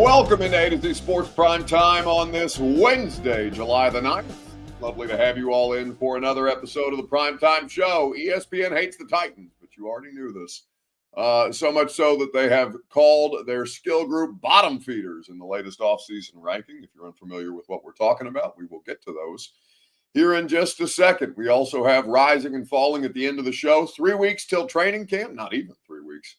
Welcome into A to Z Sports Prime Time on this Wednesday, July the 9th. Lovely to have you all in for another episode of the Prime Time Show. ESPN hates the Titans, but you already knew this. So much so that they have called their skill group bottom feeders in the latest offseason ranking. If you're unfamiliar with what we're talking about, we will get to those here in just a second. We also have rising and falling at the end of the show. 3 weeks till training camp, not even 3 weeks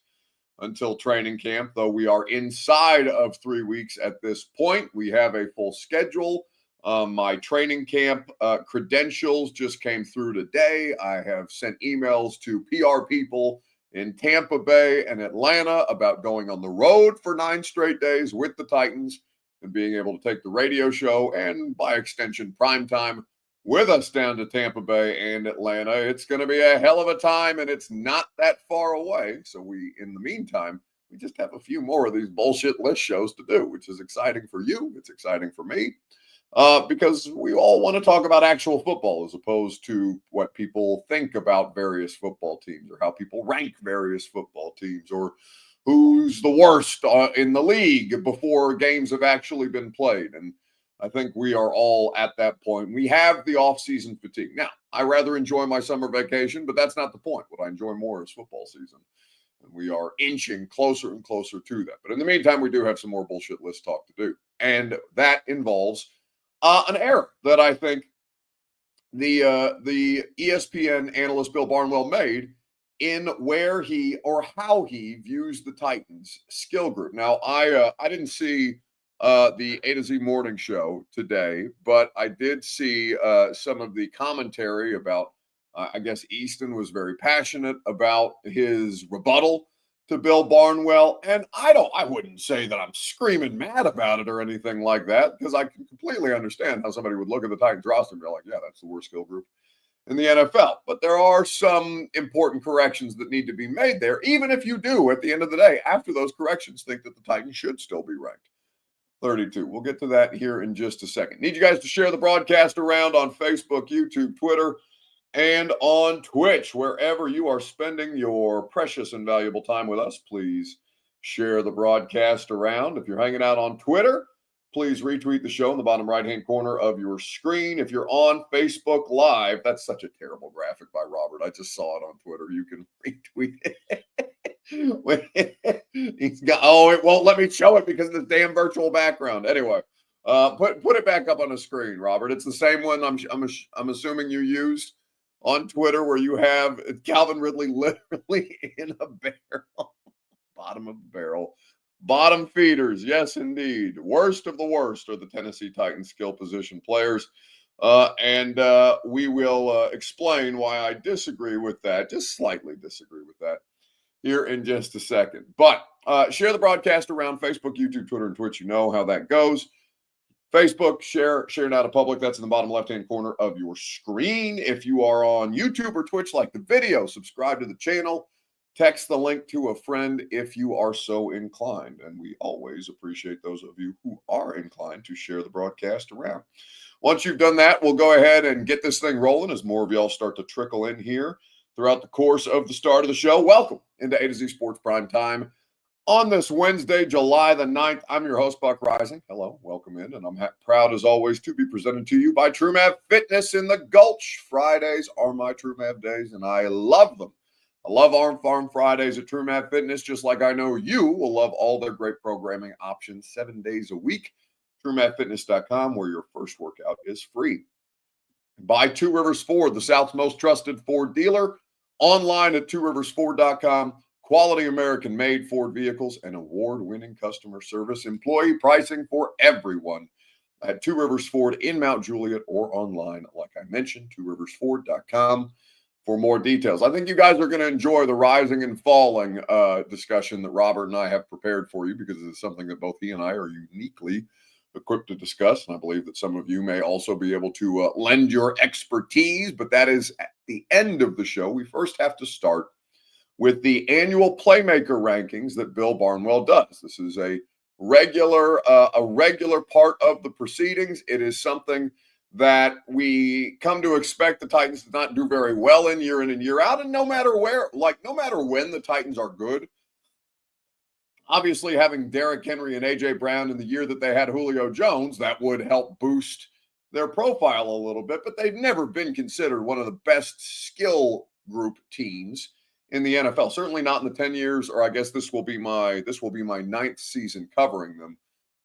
until training camp, though we are inside of 3 weeks at this point. We have a full schedule. My training camp credentials just came through today. I have sent emails to PR people in Tampa Bay and Atlanta about going on the road for 9 straight days with the Titans and being able to take the radio show and, by extension, primetime with us down to Tampa Bay and Atlanta. It's going to be a hell of a time, and it's not that far away. So in the meantime, we just have a few more of these bullshit list shows to do, which is exciting for you. It's exciting for me because we all want to talk about actual football as opposed to what people think about various football teams or how people rank various football teams or who's the worst in the league before games have actually been played. And I think we are all at that point. We have the offseason fatigue. Now, I rather enjoy my summer vacation, but that's not the point. What I enjoy more is football season. And we are inching closer and closer to that. But in the meantime, we do have some more bullshit list talk to do. And that involves an error that I think the ESPN analyst Bill Barnwell made in where he or how he views the Titans skill group. Now, I didn't see the A to Z morning show today, but I did see some of the commentary about, I guess Easton was very passionate about his rebuttal to Bill Barnwell. And I wouldn't say that I'm screaming mad about it or anything like that, because I can completely understand how somebody would look at the Titans roster and be like, yeah, that's the worst skill group in the NFL. But there are some important corrections that need to be made there, even if you do, at the end of the day, after those corrections, think that the Titans should still be ranked 32. We'll get to that here in just a second. Need you guys to share the broadcast around on Facebook, YouTube, Twitter, and on Twitch. Wherever you are spending your precious and valuable time with us, please share the broadcast around. If you're hanging out on Twitter, please retweet the show in the bottom right-hand corner of your screen. If you're on Facebook Live, that's such a terrible graphic by Robert. I just saw it on Twitter. You can retweet it. It won't let me show it because of this damn virtual background. Anyway, put it back up on the screen, Robert. It's the same one I'm assuming you used on Twitter, where you have Calvin Ridley literally in a barrel, bottom of the barrel, bottom feeders. Yes, indeed. Worst of the worst are the Tennessee Titans skill position players. And we will explain why I disagree with that, just slightly disagree with that, here in just a second. But share the broadcast around Facebook, YouTube, Twitter, and Twitch. You know how that goes. Facebook, share now to public. That's in the bottom left-hand corner of your screen. If you are on YouTube or Twitch, like the video, subscribe to the channel. Text the link to a friend if you are so inclined. And we always appreciate those of you who are inclined to share the broadcast around. Once you've done that, we'll go ahead and get this thing rolling as more of y'all start to trickle in here throughout the course of the start of the show. Welcome into A to Z Sports Prime Time on this Wednesday, July the 9th. I'm your host, Buck Rising. Hello, welcome in. And I'm proud, as always, to be presented to you by TrueMav Fitness in the Gulch. Fridays are my TrueMav days, and I love them. I love Arm Farm Fridays at TrueMav Fitness, just like I know you will love all their great programming options 7 days a week. TrueMavFitness.com, where your first workout is free. By Two Rivers Ford, the South's most trusted Ford dealer. Online at tworiversford.com. Quality American-made Ford vehicles and award-winning customer service. Employee pricing for everyone at Two Rivers Ford in Mount Juliet or online, like I mentioned, tworiversford.com for more details. I think you guys are going to enjoy the rising and falling discussion that Robert and I have prepared for you, because it's something that both he and I are uniquely equipped to discuss. And I believe that some of you may also be able to lend your expertise, but that is at the end of the show. We first have to start with the annual Playmaker rankings that Bill Barnwell does. This is a regular part of the proceedings. It is something that we come to expect the Titans to not do very well in and year out. And no matter when the Titans are good, obviously having Derrick Henry and A.J. Brown in the year that they had Julio Jones, that would help boost their profile a little bit, but they've never been considered one of the best skill group teams in the NFL. Certainly not in the 10 years, or I guess this will be my ninth season covering them.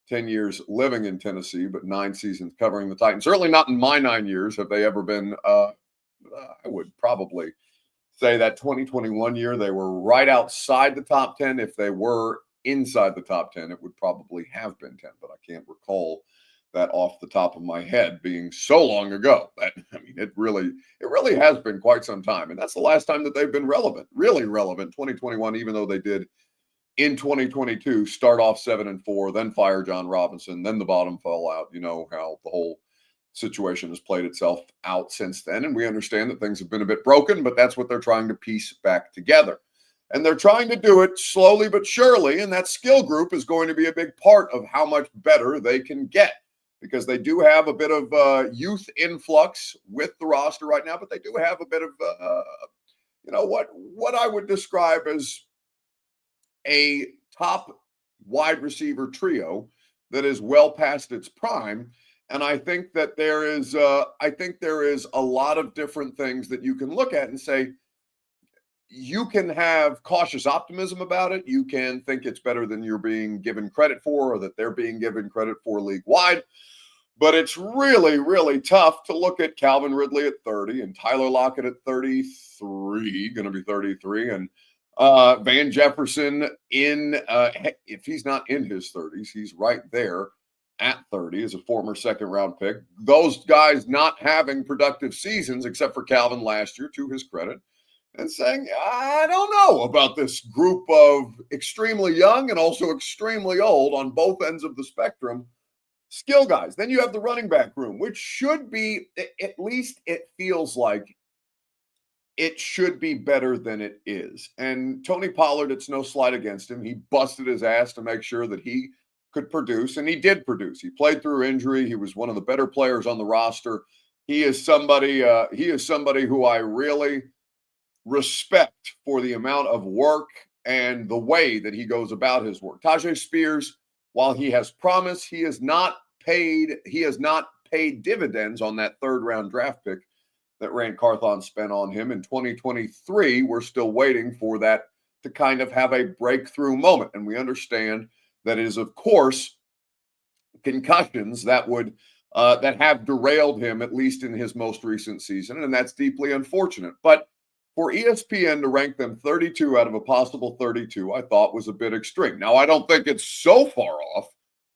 10 years living in Tennessee, but 9 seasons covering the Titans. Certainly not in my 9 years have they ever been, I would probably say that 2021 year, they were right outside the top 10. If they were inside the top 10, it would probably have been 10, but I can't recall that off the top of my head being so long ago. That, I mean, it really has been quite some time. And that's the last time that they've been relevant, really relevant, 2021, even though they did in 2022 start off 7-4, then fire John Robinson, then the bottom fell out. You know how the whole situation has played itself out since then. And we understand that things have been a bit broken, but that's what they're trying to piece back together. And they're trying to do it slowly but surely. And that skill group is going to be a big part of how much better they can get, because they do have a bit of youth influx with the roster right now, but they do have a bit of, what I would describe as a top wide receiver trio that is well past its prime. And I think that there is a lot of different things that you can look at and say, you can have cautious optimism about it. You can think it's better than you're being given credit for, or that they're being given credit for league wide. But it's really, really tough to look at Calvin Ridley at 30 and Tyler Lockett at 33, going to be 33, and Van Jefferson if he's not in his 30s, he's right there at 30 as a former second-round pick. Those guys not having productive seasons, except for Calvin last year, to his credit, and saying, I don't know about this group of extremely young and also extremely old on both ends of the spectrum skill guys. Then you have the running back room, which should be, at least it feels like, it should be better than it is. And Tony Pollard, it's no slight against him. He busted his ass to make sure that he could produce, and he did produce. He played through injury. He was one of the better players on the roster. He is somebody who I really respect for the amount of work and the way that he goes about his work. Tajay Spears, while he has promised, he has not paid dividends on that third-round draft pick that Rand Carthon spent on him in 2023. We're still waiting for that to kind of have a breakthrough moment. And we understand that it is, of course, concussions that would that have derailed him, at least in his most recent season. And that's deeply unfortunate. But for ESPN to rank them 32 out of a possible 32, I thought was a bit extreme. Now, I don't think it's so far off.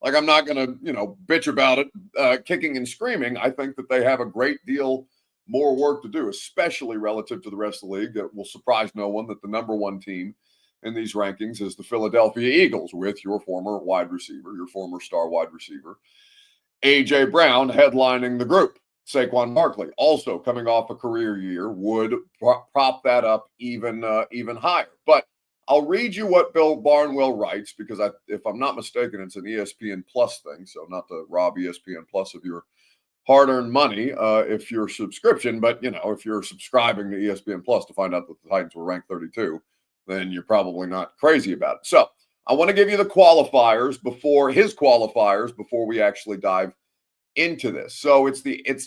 Like, I'm not going to, bitch about it, kicking and screaming. I think that they have a great deal more work to do, especially relative to the rest of the league. It will surprise no one that the number one team in these rankings is the Philadelphia Eagles, with your former wide receiver, your former star wide receiver, A.J. Brown, headlining the group. Saquon Barkley, also coming off a career year, would prop that up even higher. But I'll read you what Bill Barnwell writes, because if I'm not mistaken, it's an ESPN Plus thing, so not to rob ESPN Plus of your hard-earned money if your subscription, but if you're subscribing to ESPN Plus to find out that the Titans were ranked 32, then you're probably not crazy about it. So I want to give you the qualifiers before we actually dive into this. So it's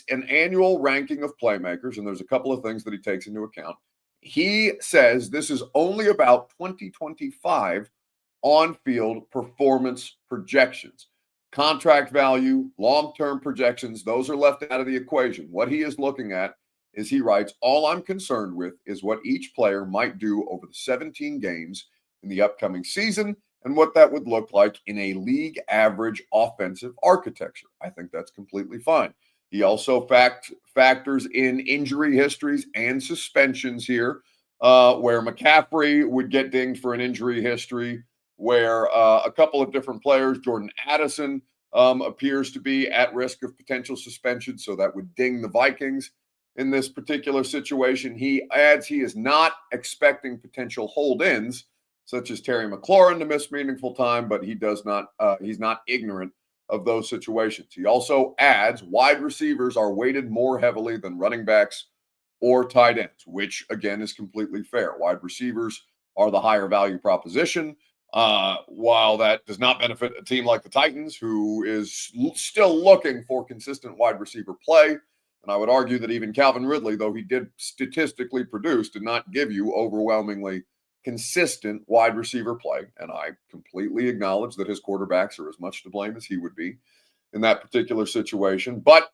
an annual ranking of playmakers, and there's a couple of things that he takes into account. He says this is only about 2025 on-field performance projections. Contract value, long-term projections, those are left out of the equation. What he is looking at is, he writes, all I'm concerned with is what each player might do over the 17 games in the upcoming season and what that would look like in a league average offensive architecture. I think that's completely fine. He also factors in injury histories and suspensions here, where McCaffrey would get dinged for an injury history, where a couple of different players, Jordan Addison appears to be at risk of potential suspension, so that would ding the Vikings in this particular situation. He adds he is not expecting potential hold-ins, such as Terry McLaurin, to miss meaningful time, but he's not ignorant of those situations. He also adds wide receivers are weighted more heavily than running backs or tight ends, which, again, is completely fair. Wide receivers are the higher value proposition. While that does not benefit a team like the Titans, who is still looking for consistent wide receiver play. And I would argue that even Calvin Ridley, though he did statistically produce, did not give you overwhelmingly consistent wide receiver play. And I completely acknowledge that his quarterbacks are as much to blame as he would be in that particular situation. But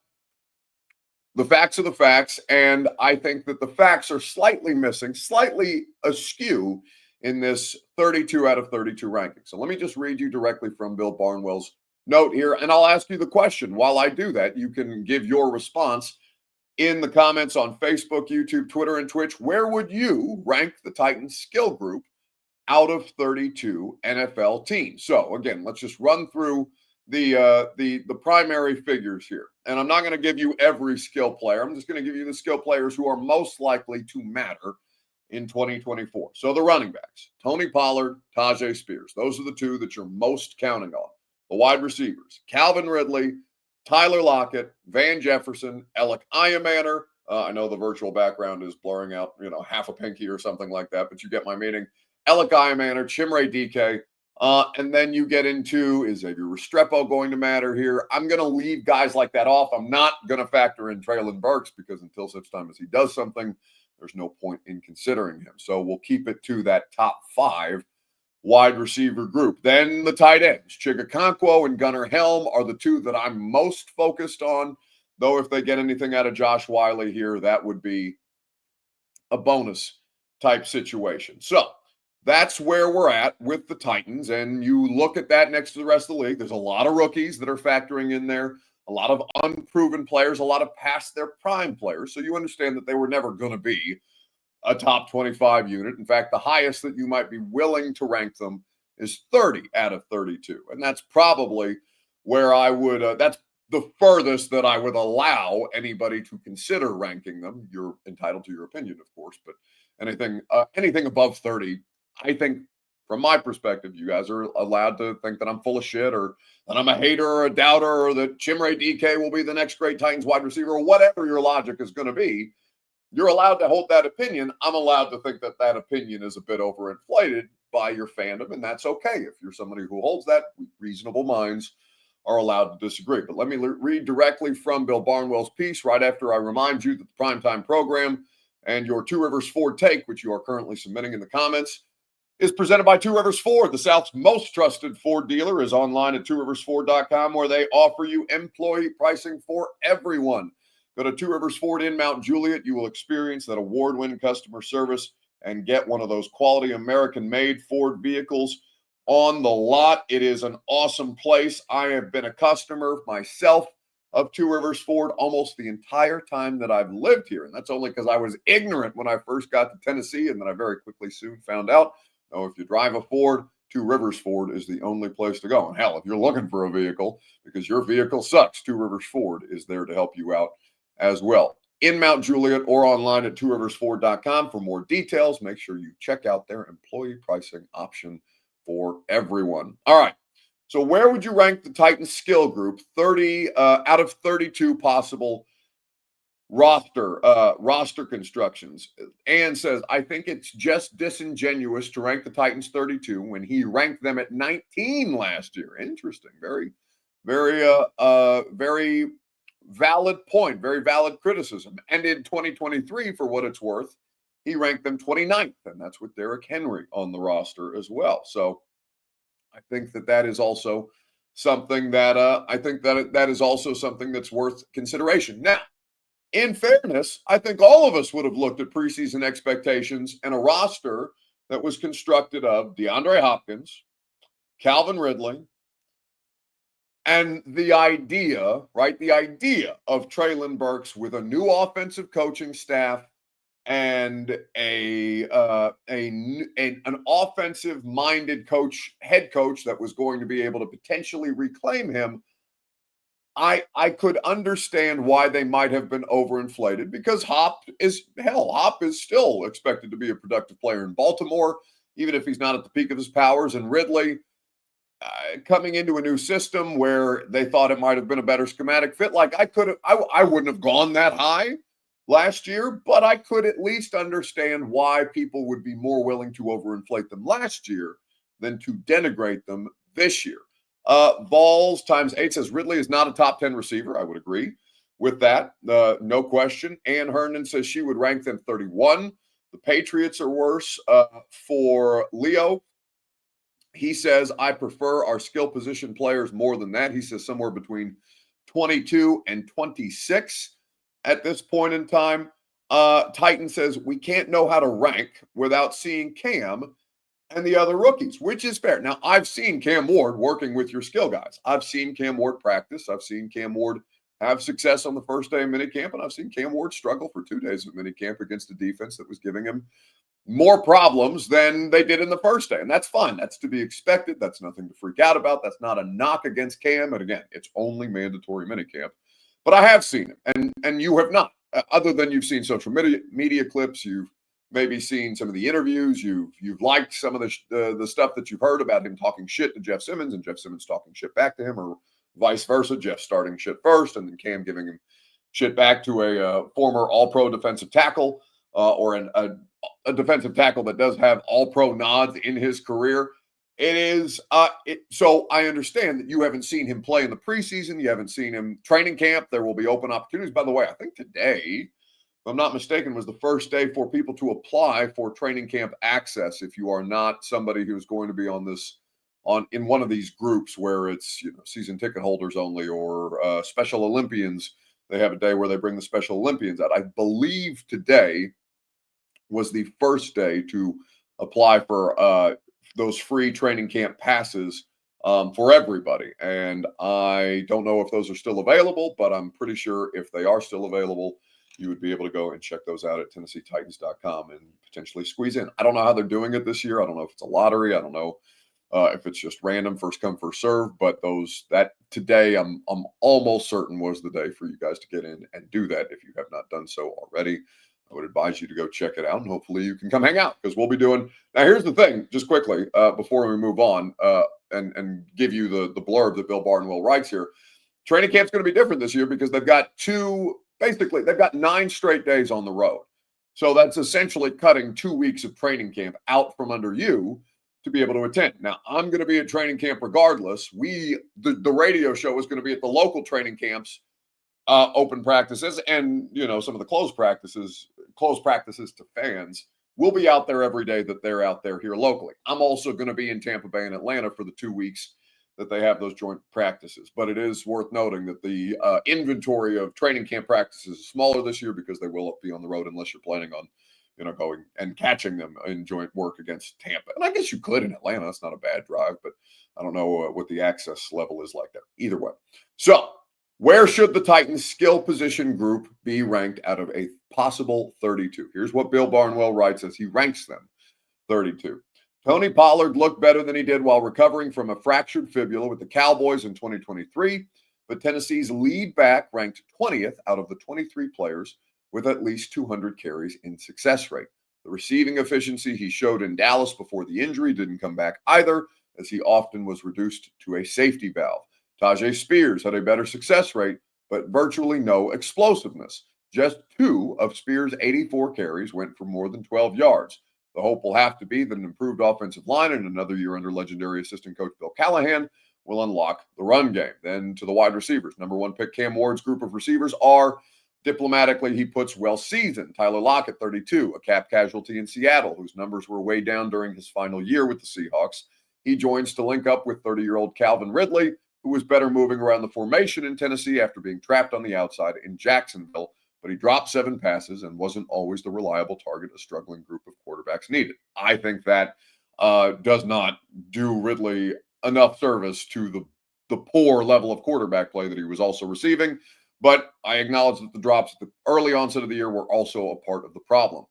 the facts are the facts. And I think that the facts are slightly missing, slightly askew in this 32 out of 32 ranking. So let me just read you directly from Bill Barnwell's note here, and I'll ask you the question. While I do that, you can give your response in the comments on Facebook, YouTube, Twitter, and Twitch. Where would you rank the Titans skill group out of 32 NFL teams? So again, let's just run through the primary figures here. And I'm not going to give you every skill player. I'm just going to give you the skill players who are most likely to matter in 2024. So the running backs, Tony Pollard, Tajay Spears. Those are the two that you're most counting on. The wide receivers, Calvin Ridley, Tyler Lockett, Van Jefferson, Alec Iamaner. I know the virtual background is blurring out, half a pinky or something like that, but you get my meaning. Alec Iamaner, Chimere DK. And then you get into, is Xavier Restrepo going to matter here? I'm going to leave guys like that off. I'm not going to factor in Treylon Burks because until such time as he does something, there's no point in considering him. So we'll keep it to that top 5 wide receiver group. Then the tight ends, Chigakonkwo and Gunnar Helm are the two that I'm most focused on. Though if they get anything out of Josh Wiley here, that would be a bonus type situation. So that's where we're at with the Titans. And you look at that next to the rest of the league. There's a lot of rookies that are factoring in there. A lot of unproven players, a lot of past their prime players. So you understand that they were never going to be a top 25 unit. In fact, the highest that you might be willing to rank them is 30 out of 32. And that's probably where I would, that's the furthest that I would allow anybody to consider ranking them. You're entitled to your opinion, of course, but anything above 30, I think from my perspective, you guys are allowed to think that I'm full of shit or that I'm a hater or a doubter or that Chimere DK will be the next great Titans wide receiver or whatever your logic is going to be. You're allowed to hold that opinion. I'm allowed to think that that opinion is a bit overinflated by your fandom, and that's okay. If you're somebody who holds that, reasonable minds are allowed to disagree. But let me read directly from Bill Barnwell's piece right after I remind you that the primetime program and your Two Rivers Ford take, which you are currently submitting in the comments, is presented by Two Rivers Ford. The South's most trusted Ford dealer is online at tworiversford.com, where they offer you employee pricing for everyone. Go to Two Rivers Ford in Mount Juliet. You will experience that award-winning customer service and get one of those quality American-made Ford vehicles on the lot. It is an awesome place. I have been a customer myself of Two Rivers Ford almost the entire time that I've lived here. And that's only because I was ignorant when I first got to Tennessee, and then I very quickly soon found out, if you drive a Ford, Two Rivers Ford is the only place to go. And hell, if you're looking for a vehicle because your vehicle sucks, Two Rivers Ford is there to help you out as well. In Mount Juliet or online at tworiversford.com for more details. Make sure you check out their employee pricing option for everyone. All right. So where would you rank the Titans skill group 30 out of 32 possible roster constructions? Ann says, I think it's just disingenuous to rank the Titans 32 when he ranked them at 19 last year. Interesting. Very, very, very valid point, very valid criticism. And in 2023, for what it's worth, he ranked them 29th, and that's with Derrick Henry on the roster as well. So I think that is also something that that is also something that's worth consideration. Now, in fairness, I think all of us would have looked at preseason expectations and a roster that was constructed of DeAndre Hopkins, Calvin Ridley, and the idea, right? The idea of Treylon Burks with a new offensive coaching staff and an offensive-minded head coach that was going to be able to potentially reclaim him. I could understand why they might have been overinflated because Hop is still expected to be a productive player in Baltimore, even if he's not at the peak of his powers. And Ridley, coming into a new system where they thought it might have been a better schematic fit, I wouldn't have gone that high last year, but I could at least understand why people would be more willing to overinflate them last year than to denigrate them this year. Vols ×8 says Ridley is not a top 10 receiver. I would agree with that. No question. Ann Herndon says she would rank them 31. The Patriots are worse. For Leo, he says, I prefer our skill position players more than that. He says somewhere between 22 and 26 at this point in time. Titan says, we can't know how to rank without seeing Cam and the other rookies, which is fair. Now, I've seen Cam Ward working with your skill guys. I've seen Cam Ward practice. I've seen Cam Ward have success on the first day of minicamp, and I've seen Cam Ward struggle for 2 days of minicamp against a defense that was giving him more problems than they did in the first day. And that's fine. That's to be expected. That's nothing to freak out about. That's not a knock against Cam. And again, it's only mandatory minicamp. But I have seen him, and you have not. Other than you've seen social media clips, you've maybe seen some of the interviews, you've liked some of the stuff that you've heard about him talking shit to Jeff Simmons and Jeff Simmons talking shit back to him, or vice versa, Jeff starting shit first and then Cam giving him shit back to a former all-pro defensive tackle or a defensive tackle that does have all-pro nods in his career. It is so I understand that you haven't seen him play in the preseason. You haven't seen him training camp. There will be open opportunities. By the way, I think today, if I'm not mistaken, was the first day for people to apply for training camp access if you are not somebody who's going to be in one of these groups where it's season ticket holders only or Special Olympians. They have a day where they bring the Special Olympians out. I believe today was the first day to apply for those free training camp passes for everybody. And I don't know if those are still available, but I'm pretty sure if they are still available, you would be able to go and check those out at TennesseeTitans.com and potentially squeeze in. I don't know how they're doing it this year. I don't know if it's a lottery. I don't know if it's just random, first come, first serve. But that today, I'm almost certain was the day for you guys to get in and do that if you have not done so already. I would advise you to go check it out, and hopefully you can come hang out because we'll be doing. Now, here's the thing, just quickly before we move on and give you the blurb that Bill Barnwell writes here. Training camp's going to be different this year because they've got 9 straight days on the road. So that's essentially cutting 2 weeks of training camp out from under you to be able to attend. Now, I'm going to be at training camp regardless. The radio show is going to be at the local training camps, open practices, and some of the closed practices to fans. We'll be out there every day that they're out there here locally. I'm also going to be in Tampa Bay and Atlanta for the 2 weeks that they have those joint practices. But it is worth noting that the inventory of training camp practices is smaller this year because they will be on the road unless you're planning on, going and catching them in joint work against Tampa. And I guess you could in Atlanta. That's not a bad drive, but I don't know what the access level is like there. Either way. So where should the Titans skill position group be ranked out of a possible 32? Here's what Bill Barnwell writes as he ranks them 32. Tony Pollard looked better than he did while recovering from a fractured fibula with the Cowboys in 2023, but Tennessee's lead back ranked 20th out of the 23 players with at least 200 carries in success rate. The receiving efficiency he showed in Dallas before the injury didn't come back either, as he often was reduced to a safety valve. Tajay Spears had a better success rate, but virtually no explosiveness. Just 2 of Spears' 84 carries went for more than 12 yards. The hope will have to be that an improved offensive line and another year under legendary assistant coach Bill Callahan will unlock the run game. Then to the wide receivers. Number 1 pick Cam Ward's group of receivers are, diplomatically, he puts well-seasoned. Tyler Lockett, 32, a cap casualty in Seattle, whose numbers were way down during his final year with the Seahawks. He joins to link up with 30-year-old Calvin Ridley, who was better moving around the formation in Tennessee after being trapped on the outside in Jacksonville, but he dropped 7 passes and wasn't always the reliable target a struggling group of quarterbacks needed. I think that does not do Ridley enough service to the poor level of quarterback play that he was also receiving, but I acknowledge that the drops at the early onset of the year were also a part of the problem.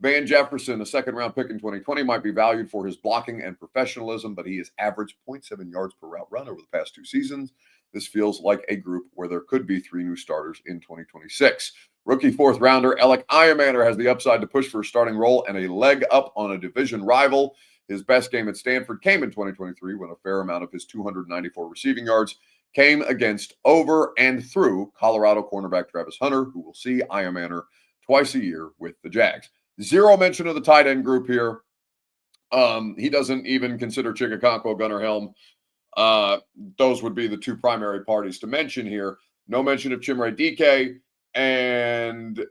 Van Jefferson, a second-round pick in 2020, might be valued for his blocking and professionalism, but he has averaged 0.7 yards per route run over the past 2 seasons. This feels like a group where there could be 3 new starters in 2026. Rookie 4th-rounder Alec Iamander has the upside to push for a starting role and a leg up on a division rival. His best game at Stanford came in 2023 when a fair amount of his 294 receiving yards came against over and through Colorado cornerback Travis Hunter, who will see Iamander twice a year with the Jags. 0 mention of the tight end group here. He doesn't even consider Chigakonko, Gunnar Helm. Those would be the two primary parties to mention here. No mention of Chimere Dike, and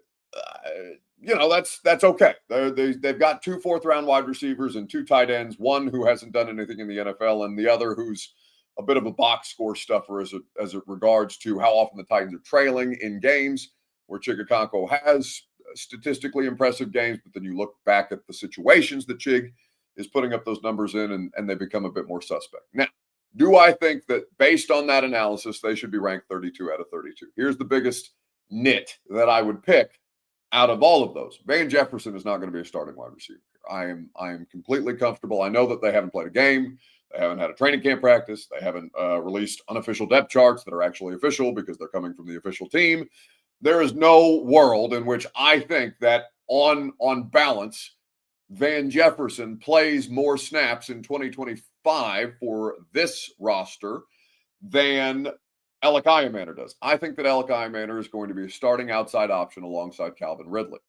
that's okay. They've got two fourth-round wide receivers and two tight ends. One who hasn't done anything in the NFL, and the other who's a bit of a box score stuffer as it regards to how often the Titans are trailing in games, where Chigakonko has statistically impressive games, but then you look back at the situations that Chig is putting up those numbers in, and they become a bit more suspect. Now, do I think that based on that analysis, they should be ranked 32 out of 32? Here's the biggest nit that I would pick out of all of those. Van Jefferson is not going to be a starting wide receiver. I am completely comfortable. I know that they haven't played a game. They haven't had a training camp practice. They haven't released unofficial depth charts that are actually official because they're coming from the official team. There is no world in which I think that on balance, Van Jefferson plays more snaps in 2025 for this roster than Alec Iamaner does. I think that Alec Iamaner is going to be a starting outside option alongside Calvin Ridley.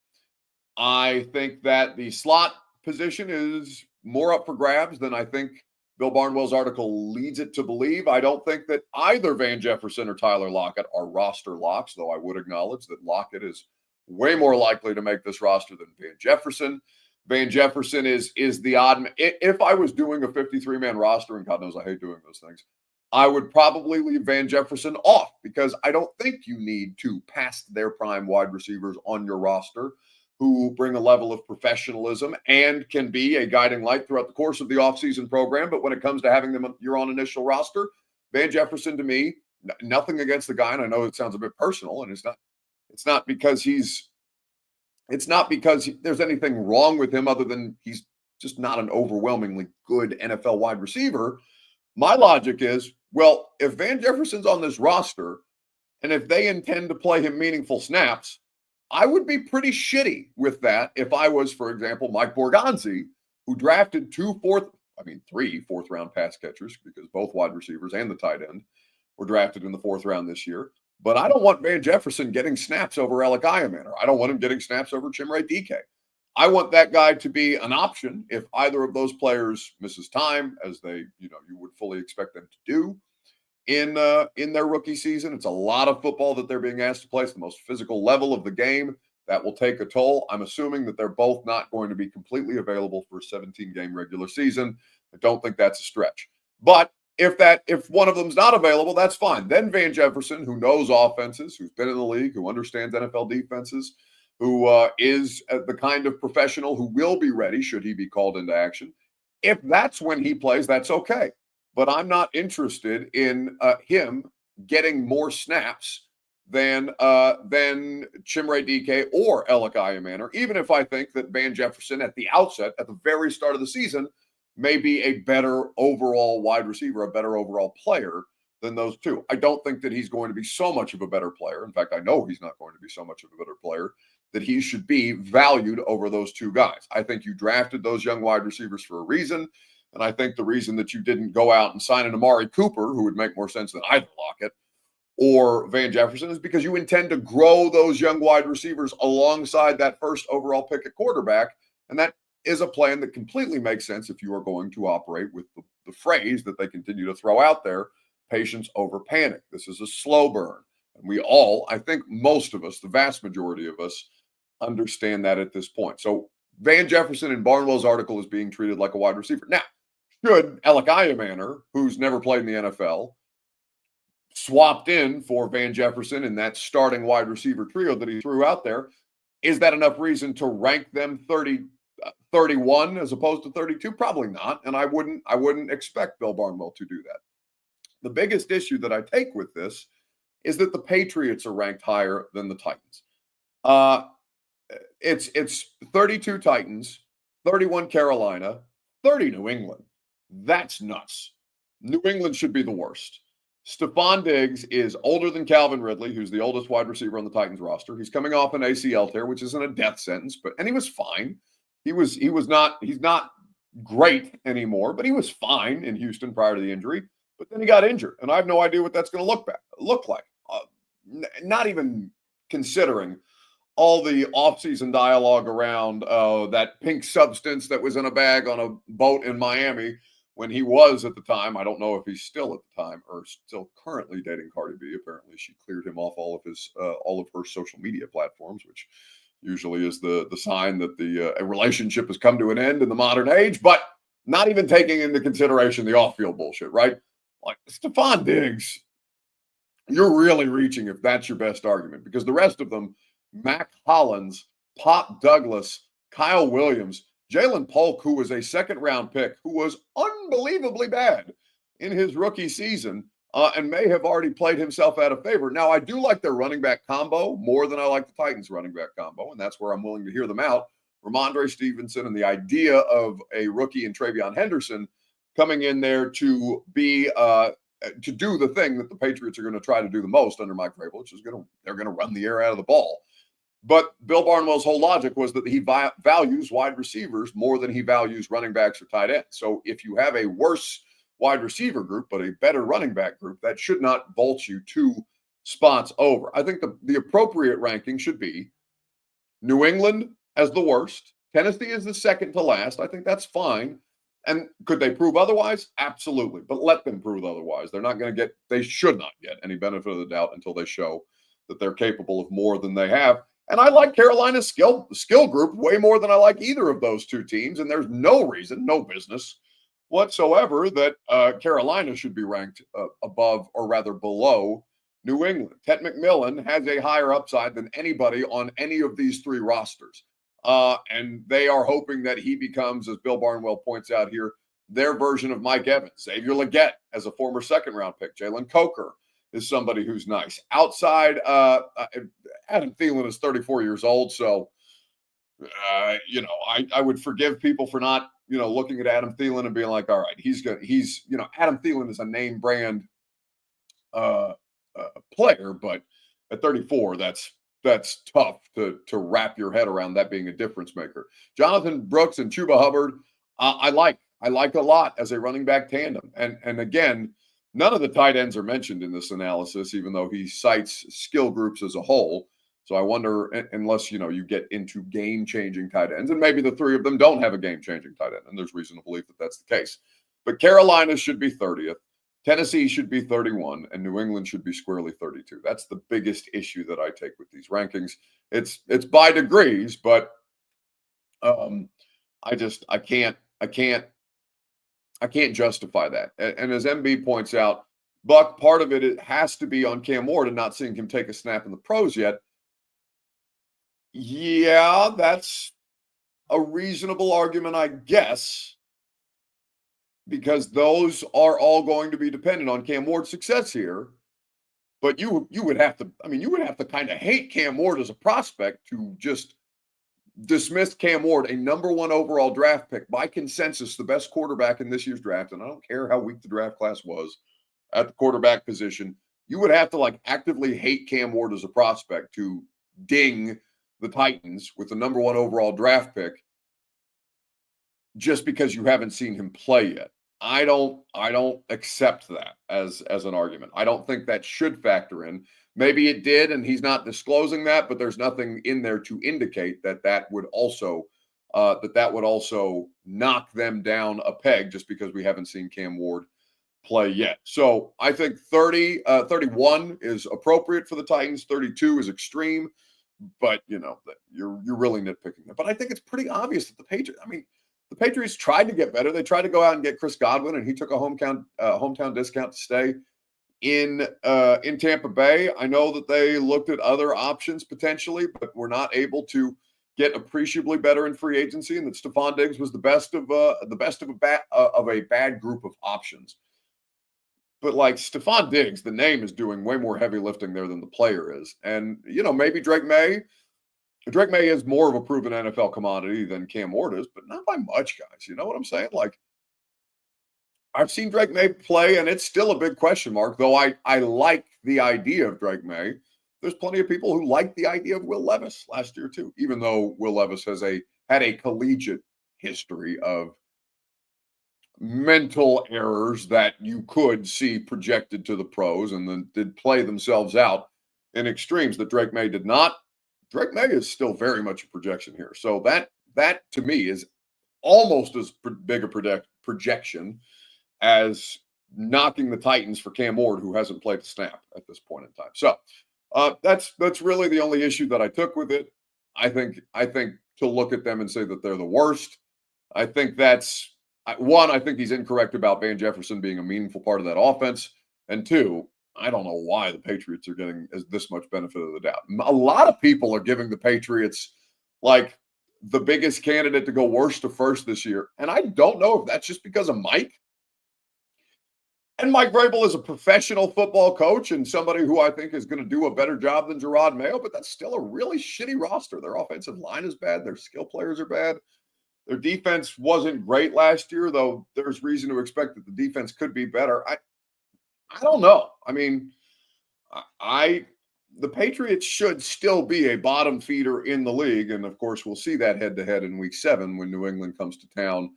I think that the slot position is more up for grabs than I think Bill Barnwell's article leads it to believe. I don't think that either Van Jefferson or Tyler Lockett are roster locks, though I would acknowledge that Lockett is way more likely to make this roster than Van Jefferson. Van Jefferson is the odd man. If I was doing a 53-man roster, and God knows I hate doing those things, I would probably leave Van Jefferson off because I don't think you need two past their prime wide receivers on your roster who bring a level of professionalism and can be a guiding light throughout the course of the offseason program. But when it comes to having them you're on initial roster, Van Jefferson, to me, nothing against the guy, and I know it sounds a bit personal, and it's not because there's anything wrong with him other than he's just not an overwhelmingly good NFL wide receiver. My logic is, well, if Van Jefferson's on this roster and if they intend to play him meaningful snaps, I would be pretty shitty with that if I was, for example, Mike Borgonzi, who drafted three fourth-round pass catchers because both wide receivers and the tight end were drafted in the fourth round this year. But I don't want Van Jefferson getting snaps over Alec Iamaner. I don't want him getting snaps over Chimere Dike. I want that guy to be an option if either of those players misses time, as you would fully expect them to do in their rookie season. It's a lot of football that they're being asked to play. It's the most physical level of the game. That will take a toll. I'm assuming that they're both not going to be completely available for a 17-game regular season. I don't think that's a stretch. But if one of them's not available, that's fine. Then Van Jefferson, who knows offenses, who's been in the league, who understands NFL defenses, who is the kind of professional who will be ready should he be called into action. If that's when he plays, that's okay. But I'm not interested in him getting more snaps than Chimere Dike or Alec Iamaner, even if I think that Van Jefferson at the outset, at the very start of the season, may be a better overall wide receiver, a better overall player than those two. I don't think that he's going to be so much of a better player. In fact, I know he's not going to be so much of a better player that he should be valued over those two guys. I think you drafted those young wide receivers for a reason. And I think the reason that you didn't go out and sign an Amari Cooper, who would make more sense than either Lockett or Van Jefferson, is because you intend to grow those young wide receivers alongside that first overall pick at quarterback. And that is a plan that completely makes sense if you are going to operate with the phrase that they continue to throw out there, patience over panic. This is a slow burn. And we all, I think most of us, the vast majority of us, understand that at this point. So Van Jefferson in Barnwell's article is being treated like a wide receiver. Now, should Alec Iamaner, who's never played in the NFL, swapped in for Van Jefferson in that starting wide receiver trio that he threw out there, is that enough reason to rank them 31 as opposed to 32? Probably not. And I wouldn't expect Bill Barnwell to do that. The biggest issue that I take with this is that the Patriots are ranked higher than the Titans. It's 32 Titans, 31 Carolina, 30 New England. That's nuts. New England should be the worst. Stephon Diggs is older than Calvin Ridley, who's the oldest wide receiver on the Titans roster. He's coming off an ACL tear, which isn't a death sentence, and he was fine. He's not great anymore, but he was fine in Houston prior to the injury. But then he got injured, and I have no idea what that's going to look like. Not even considering all the offseason dialogue around that pink substance that was in a bag on a boat in Miami when he was at the time. I don't know if he's still at the time or still currently dating Cardi B. Apparently, she cleared him off all of her social media platforms, which usually is the sign that a relationship has come to an end in the modern age. But not even taking into consideration the off-field bullshit, right? Like Stephon Diggs, you're really reaching if that's your best argument, because the rest of them, Mac Hollins, Pop Douglas, Kyle Williams, Jalen Polk, who was a second-round pick, who was unbelievably bad in his rookie season and may have already played himself out of favor. Now, I do like their running back combo more than I like the Titans running back combo, and that's where I'm willing to hear them out. Ramondre Stevenson and the idea of a rookie in Travion Henderson coming in there to be to do the thing that the Patriots are going to try to do the most under Mike Vrabel, which is they're going to run the air out of the ball. But Bill Barnwell's whole logic was that he values wide receivers more than he values running backs or tight ends. So if you have a worse wide receiver group but a better running back group, that should not vault you 2 spots over. I think the appropriate ranking should be New England as the worst, Tennessee is the second to last. I think that's fine. And could they prove otherwise? Absolutely. But let them prove otherwise. They should not get any benefit of the doubt until they show that they're capable of more than they have. And I like Carolina's skill group way more than I like either of those 2 teams. And there's no reason, no business whatsoever that Carolina should be ranked above or rather below New England. Ted McMillan has a higher upside than anybody on any of these 3 rosters. And they are hoping that he becomes, as Bill Barnwell points out here, their version of Mike Evans. Xavier Legette as a former second-round pick. Jalen Coker is somebody who's nice. Outside, Adam Thielen is 34 years old, so, I would forgive people for not, looking at Adam Thielen and being like, all right, Adam Thielen is a name brand player, but at 34, that's tough to wrap your head around, that being a difference maker. Jonathan Brooks and Chuba Hubbard, I like a lot as a running back tandem. And again, none of the tight ends are mentioned in this analysis, even though he cites skill groups as a whole. So I wonder, unless, you get into game-changing tight ends, and maybe the 3 of them don't have a game-changing tight end, and there's reason to believe that that's the case. But Carolina should be 30th. Tennessee should be 31, and New England should be squarely 32. That's the biggest issue that I take with these rankings. It's by degrees, but I can't justify that. And as MB points out, Buck, part of it has to be on Cam Ward and not seeing him take a snap in the pros yet. Yeah, that's a reasonable argument, I guess, because those are all going to be dependent on Cam Ward's success here. But you would have to kind of hate Cam Ward as a prospect to just dismiss Cam Ward, a number 1 overall draft pick, by consensus, the best quarterback in this year's draft. And I don't care how weak the draft class was at the quarterback position. You would have to actively hate Cam Ward as a prospect to ding the Titans with the number 1 overall draft pick just because you haven't seen him play yet. I don't accept that as an argument. I don't think that should factor in. Maybe it did, and he's not disclosing that, but there's nothing in there to indicate that would also knock them down a peg just because we haven't seen Cam Ward play yet. So I think 31 is appropriate for the Titans. 32 is extreme, but you're really nitpicking that. But I think it's pretty obvious that the Patriots tried to get better. They tried to go out and get Chris Godwin, and he took a hometown discount to stay in Tampa Bay. I know that they looked at other options potentially, but were not able to get appreciably better in free agency, and that Stephon Diggs was the best of a bad group of options. But Stephon Diggs, the name is doing way more heavy lifting there than the player is. And, maybe Drake May is more of a proven NFL commodity than Cam Ward is, but not by much, guys. You know what I'm saying? I've seen Drake May play, and it's still a big question mark, though I like the idea of Drake May. There's plenty of people who like the idea of Will Levis last year, too, even though Will Levis had a collegiate history of mental errors that you could see projected to the pros and then did play themselves out in extremes that Drake May did not. Drake May is still very much a projection here. So that to me is almost as big a projection as knocking the Titans for Cam Ward, who hasn't played a snap at this point in time. So that's really the only issue that I took with it. I think to look at them and say that they're the worst, I think that's one. I think he's incorrect about Van Jefferson being a meaningful part of that offense, and two, I don't know why the Patriots are getting this much benefit of the doubt. A lot of people are giving the Patriots like the biggest candidate to go worst to first this year, and I don't know if that's just because of Mike. And Mike Vrabel is a professional football coach and somebody who I think is going to do a better job than Gerard Mayo, but that's still a really shitty roster. Their offensive line is bad. Their skill players are bad. Their defense wasn't great last year, though there's reason to expect that the defense could be better. I don't know. I mean, the Patriots should still be a bottom feeder in the league. And, of course, we'll see that head-to-head in Week 7 when New England comes to town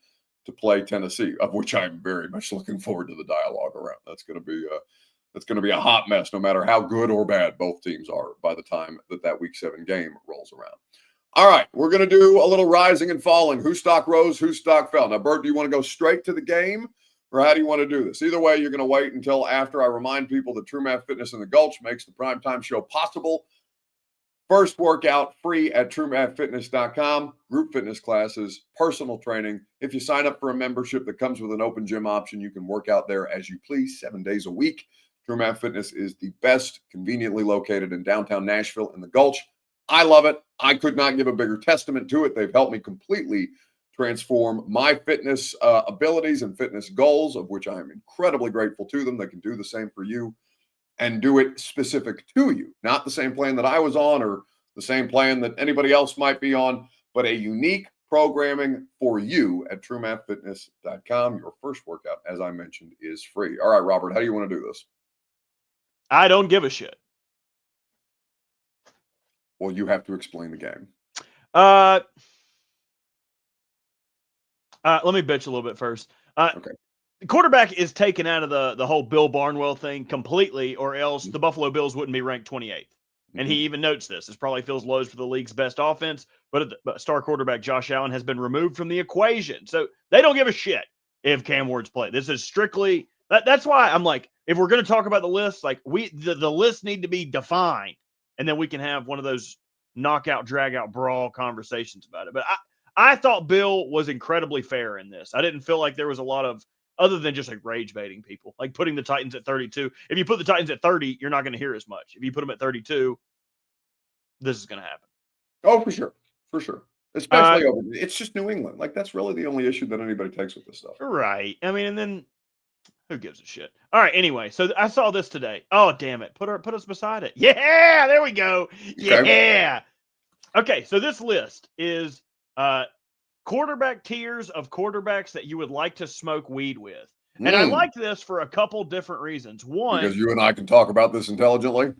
to play Tennessee, of which I'm very much looking forward to the dialogue around. That's going to be a hot mess, no matter how good or bad both teams are by the time that Week 7 game rolls around. All right, we're going to do a little rising and falling. Whose stock rose, whose stock fell? Now, Bert, do you want to go straight to the game, or how do you want to do this? Either way, you're going to wait until after I remind people that True Math Fitness in the Gulch makes the primetime show possible. First workout free at TrueMathFitness.com. Group fitness classes, personal training. If you sign up for a membership that comes with an open gym option, you can work out there as you please 7 days a week. True Math Fitness is the best, conveniently located in downtown Nashville in the Gulch. I love it. I could not give a bigger testament to it. They've helped me completely transform my fitness abilities and fitness goals, of which I am incredibly grateful to them. They can do the same for you and do it specific to you, not the same plan that I was on or the same plan that anybody else might be on, but a unique programming for you at TrueMathFitness.com. Your first workout, as I mentioned, is free. All right, Robert, how do you want to do this? I don't give a shit. Well, you have to explain the game. Let me bitch a little bit first. Okay. The quarterback is taken out of the whole Bill Barnwell thing completely, or else the Buffalo Bills wouldn't be ranked 28th. And he even notes this. This probably feels lows for the league's best offense, but star quarterback Josh Allen has been removed from the equation. So they don't give a shit if Cam Ward's played. This is strictly that's why I'm like, if we're going to talk about the list, like the lists need to be defined, and then we can have one of those knockout, drag out, brawl conversations about it. But I thought Bill was incredibly fair in this. I didn't feel like there was a lot of, other than just like rage baiting people, like putting the Titans at 32. If you put the Titans at 30, you're not going to hear as much. If you put them at 32, this is going to happen. Oh, for sure. For sure. Especially over. It's just New England. Like, that's really the only issue that anybody takes with this stuff. Right. I mean, and then who gives a shit? All right. Anyway, so I saw this today. Oh, damn it. Put us beside it. Yeah. There we go. Yeah. Okay. So this list is quarterback tiers of quarterbacks that you would like to smoke weed with. And I like this for a couple different reasons. One, because you and I can talk about this intelligently.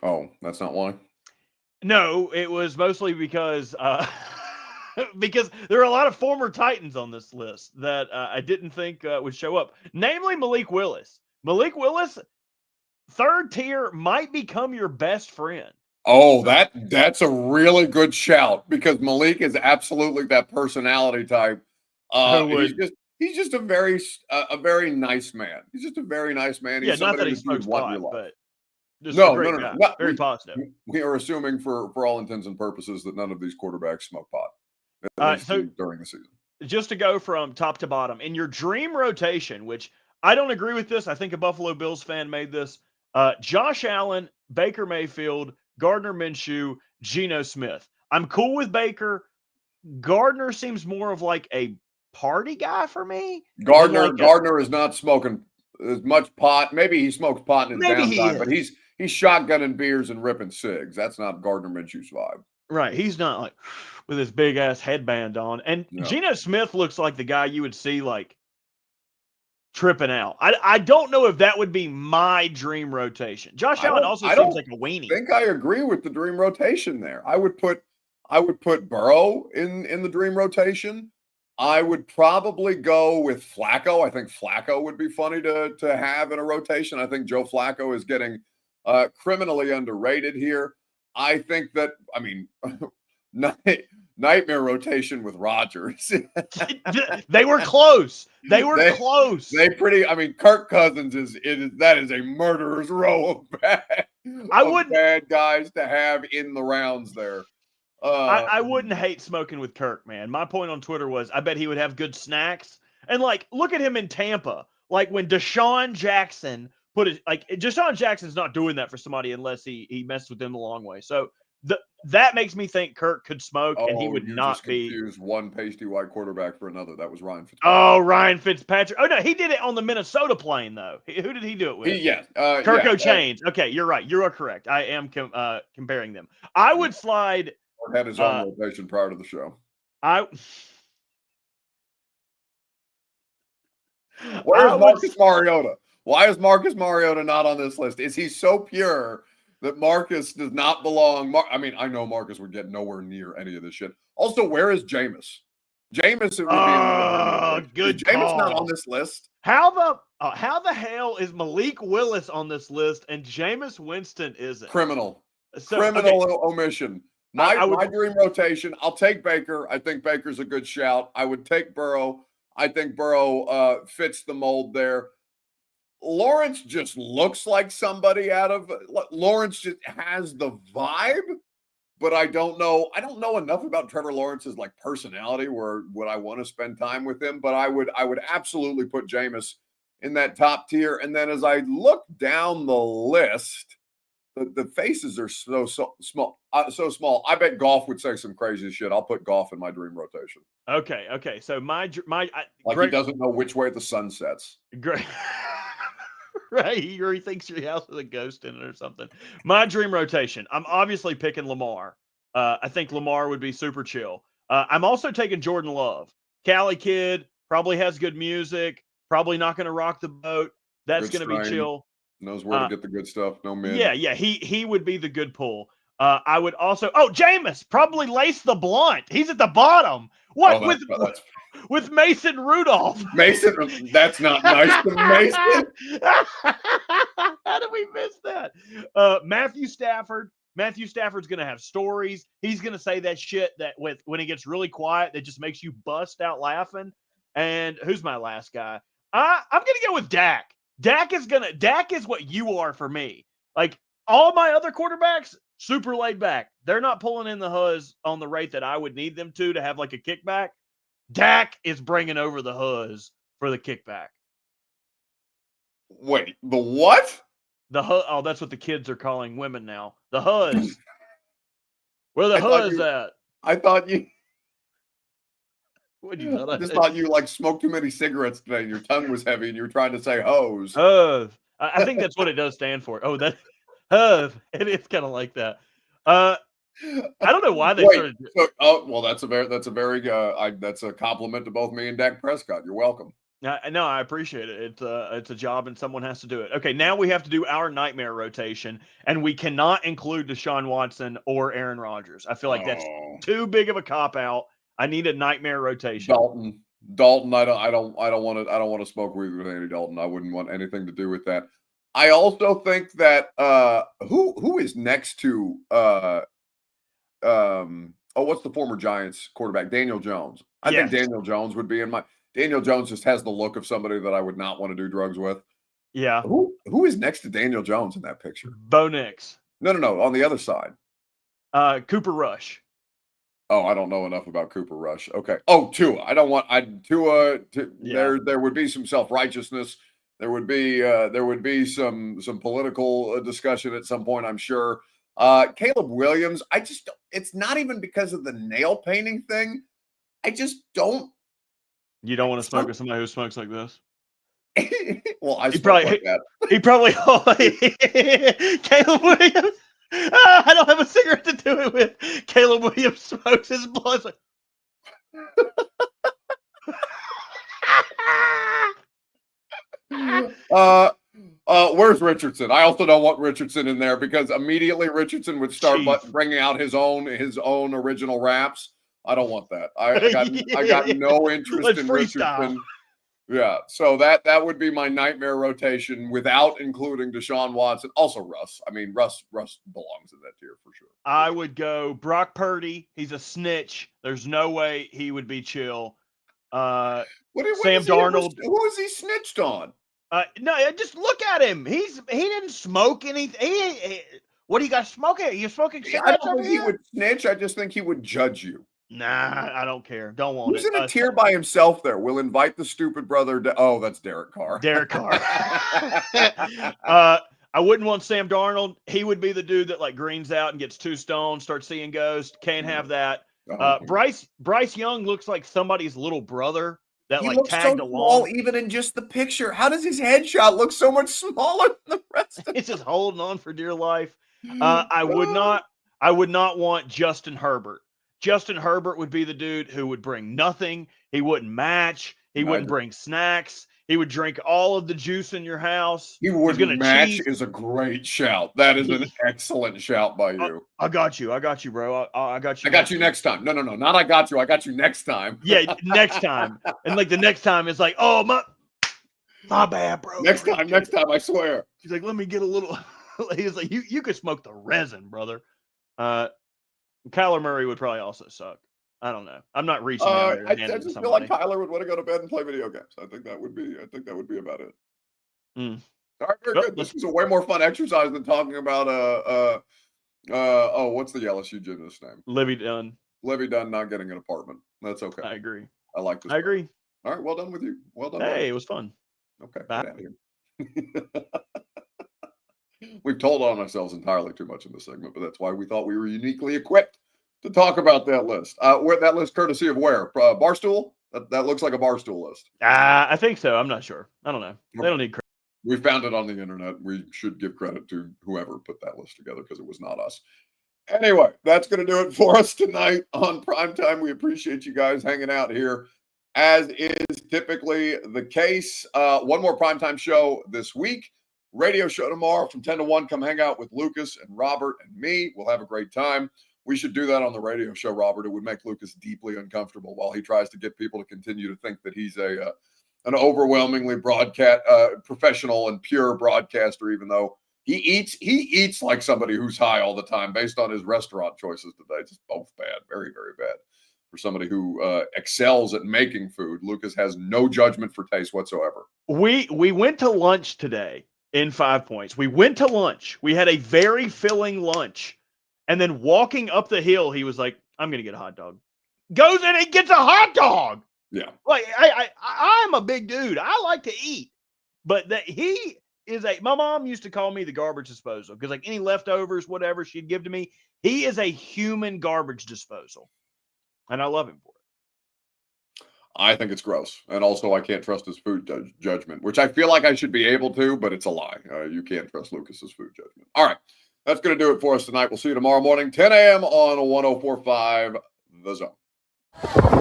Oh, that's not why? No, it was mostly because because there are a lot of former Titans on this list that I didn't think would show up, namely Malik Willis. Malik Willis, third tier, might become your best friend. Oh, that's a really good shout, because Malik is absolutely that personality type. He's just a very nice man. He's just a very nice man. He's not that he smokes pot, but just no, very positive. We are assuming for all intents and purposes that none of these quarterbacks smoke pot so during the season. Just to go from top to bottom, in your dream rotation, which I don't agree with this. I think a Buffalo Bills fan made this. Josh Allen, Baker Mayfield, Gardner Minshew, Geno Smith. I'm cool with Baker. Gardner seems more of like a party guy for me. Gardner is not smoking as much pot. Maybe he smokes pot in his downtime, but he's shotgunning beers and ripping cigs. That's not Gardner Minshew's vibe. Right. He's not like with his big ass headband on. And Geno Smith looks like the guy you would see like tripping out. I don't know if that would be my dream rotation. Josh Allen also seems like a weenie. I think I agree with the dream rotation there. I would put Burrow in the dream rotation. I would probably go with Flacco. I think Flacco would be funny to have in a rotation. I think Joe Flacco is getting criminally underrated here. I think that, I mean, nightmare rotation with Rodgers. They were close. They were close. I mean, Kirk Cousins that is a murderer's row of bad guys to have in the rounds there. I wouldn't hate smoking with Kirk, man. My point on Twitter was I bet he would have good snacks. And like, look at him in Tampa. Like when Deshaun Jackson Deshaun Jackson's not doing that for somebody unless he messed with them the long way. So that makes me think Kirk could smoke, and he would not be. Confused one pasty white quarterback for another. That was Ryan Fitzpatrick. Oh, Ryan Fitzpatrick. Oh no, he did it on the Minnesota plane though. Who did he do it with? Kirk O'Chains. Okay, you're right. You are correct. I am comparing them. I would slide. Had his own rotation prior to the show. Where's Marcus Mariota? Why is Marcus Mariota not on this list? Is he so pure that Marcus does not belong? I mean, I know Marcus would get nowhere near any of this shit. Also, where is Jameis? Jameis would be good. Jameis not on this list. How the hell is Malik Willis on this list and Jameis Winston isn't? Criminal omission. My dream rotation. I'll take Baker. I think Baker's a good shout. I would take Burrow. I think Burrow fits the mold there. Lawrence just looks like somebody Lawrence just has the vibe, but I don't know enough about Trevor Lawrence's like personality where would I want to spend time with him, but I would absolutely put Jameis in that top tier. And then as I look down the list, the faces are so small. I bet Goff would say some crazy shit. I'll put Goff in my dream rotation. Okay. So he doesn't know which way the sun sets. Great. Right, or he thinks your house has a ghost in it or something. My dream rotation. I'm obviously picking Lamar. I think Lamar would be super chill. I'm also taking Jordan Love. Cali kid, probably has good music. Probably not going to rock the boat. That's going to be chill. Knows where to get the good stuff. No mid. Yeah. He would be the good pull. I would also. Oh, Jameis probably lace the blunt. He's at the bottom. What with Mason Rudolph? Mason, that's not nice to Mason. How did we miss that? Matthew Stafford. Matthew Stafford's going to have stories. He's going to say that shit when he gets really quiet that just makes you bust out laughing. And who's my last guy? I'm going to go with Dak. Dak is what you are for me. Like all my other quarterbacks, super laid back. They're not pulling in the huzz on the rate that I would need them to have like a kickback. Dak is bringing over the huzz for the kickback. Wait, the what? The huzz. Oh, that's what the kids are calling women now. The huzz. Where the huzz at? I thought you. I just thought you like smoked too many cigarettes today and your tongue was heavy and you were trying to say hose. Huzz. I think that's what it does stand for. Oh, that huzz. It's kind of like that. I don't know why they started. That's a compliment to both me and Dak Prescott. You're welcome. No, I appreciate it. It's a job and someone has to do it. Okay, now we have to do our nightmare rotation, and we cannot include Deshaun Watson or Aaron Rodgers. I feel like that's too big of a cop out. I need a nightmare rotation. Dalton. I don't want to smoke weed with Andy Dalton. I wouldn't want anything to do with that. I also think that who is next to what's the former Giants quarterback? Daniel Jones. I think Daniel Jones would be in my. Daniel Jones just has the look of somebody that I would not want to do drugs with. Yeah. Who is next to Daniel Jones in that picture? Bo Nix. No. On the other side. Cooper Rush. Oh, I don't know enough about Cooper Rush. Okay. Oh, Tua. Tua. There would be some self-righteousness. There would be some political discussion at some point, I'm sure. Caleb Williams, it's not even because of the nail painting thing. I just don't. You don't want to smoke with somebody who smokes like this? Well, I smoke like that. He probably Caleb Williams. I don't have a cigarette to do it with. Caleb Williams smokes his blood. Where's Richardson? I also don't want Richardson in there because immediately Richardson would start bringing out his own original raps. I don't want that. I got no interest in Richardson. Yeah, so that would be my nightmare rotation without including Deshaun Watson. Also Russ. I mean, Russ belongs in that tier for sure. I would go Brock Purdy. He's a snitch. There's no way he would be chill. Sam Darnold. Who is he snitched on? No, just look at him. He didn't smoke anything. What do you got smoking? You smoking cigarettes? I don't think he would snitch. I just think he would judge you. Nah, I don't care. Don't want Who's it. in a tier by himself there? We'll invite the stupid brother. Oh, that's Derek Carr. Derek Carr. I wouldn't want Sam Darnold. He would be the dude that like greens out and gets 2 stones, starts seeing ghosts. Can't have that. Bryce Young looks like somebody's little brother that he like looks tagged so along. Small, even in just the picture. How does his headshot look so much smaller than the rest of He's just holding on for dear life. I would not want Justin Herbert. Justin Herbert would be the dude who would bring nothing. He wouldn't match. He wouldn't bring snacks. He would drink all of the juice in your house. He wouldn't match is a great shout. That is an excellent shout by you. I got you, bro. I got you. I got you next time. No, not I got you. I got you next time. Yeah, next time. And like the next time is like, oh my bad, bro. Next time, I swear. He's like, let me get a little. He's like, you could smoke the resin, brother. Kyler Murray would probably also suck. I don't know. I'm not reaching out there. I just feel like Kyler would want to go to bed and play video games. I think that would be about it. Mm. All right, very good. This was a way more fun exercise than talking about what's the LSU gymnast name? Livy Dunn. Livy Dunn not getting an apartment. That's okay. I agree. I like this. I agree. All right, well done with you. Well done. Hey, it was fun. Okay, get out of here. We've told on ourselves entirely too much in this segment, but that's why we thought we were uniquely equipped to talk about that list. Where that list courtesy of where? Barstool? That looks like a Barstool list. I think so. I'm not sure. I don't know. They don't need credit. We found it on the internet. We should give credit to whoever put that list together because it was not us. Anyway, that's going to do it for us tonight on Primetime. We appreciate you guys hanging out here, as is typically the case. One more Primetime show this week. Radio show tomorrow from 10 to 1. Come hang out with Lucas and Robert and me. We'll have a great time. We should do that on the radio show, Robert. It would make Lucas deeply uncomfortable while he tries to get people to continue to think that he's an overwhelmingly professional and pure broadcaster, even though he eats like somebody who's high all the time based on his restaurant choices today. Just both bad, very, very bad. For somebody who excels at making food, Lucas has no judgment for taste whatsoever. We went to lunch today in 5 Points. We went to lunch. We had a very filling lunch. And then walking up the hill, he was like, I'm going to get a hot dog. Goes in and gets a hot dog. Yeah. Like, I'm a big dude. I like to eat. But that he is my mom used to call me the garbage disposal because like any leftovers, whatever she'd give to me, he is a human garbage disposal. And I love him for it. I think it's gross. And also I can't trust his food judgment, which I feel like I should be able to, but it's a lie. You can't trust Lucas's food judgment. All right. That's going to do it for us tonight. We'll see you tomorrow morning, 10 a.m. on 104.5 The Zone.